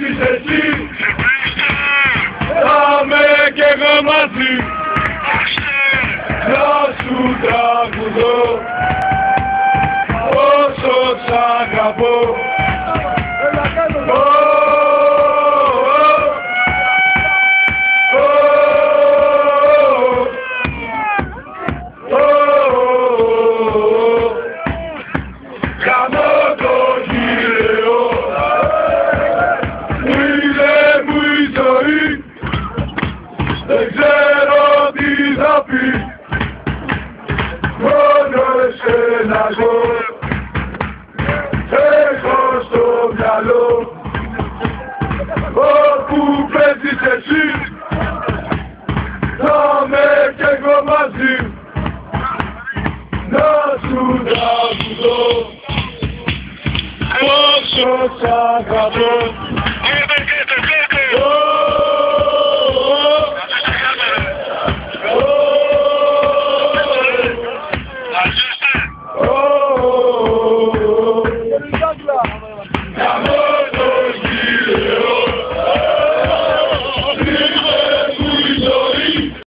παίζεις εσύ, θα με κι εγώ μαζί, να σου τραγουδώ όσο σ' αγαπώ. Δεν ξέρω τι θα πει, μόνο εσένα εγώ έχω στο μυαλό. Όπου παίζεις εσύ, θα με κι εγώ μαζί, να σου τραγουδώ όσο σ' αγαπώ.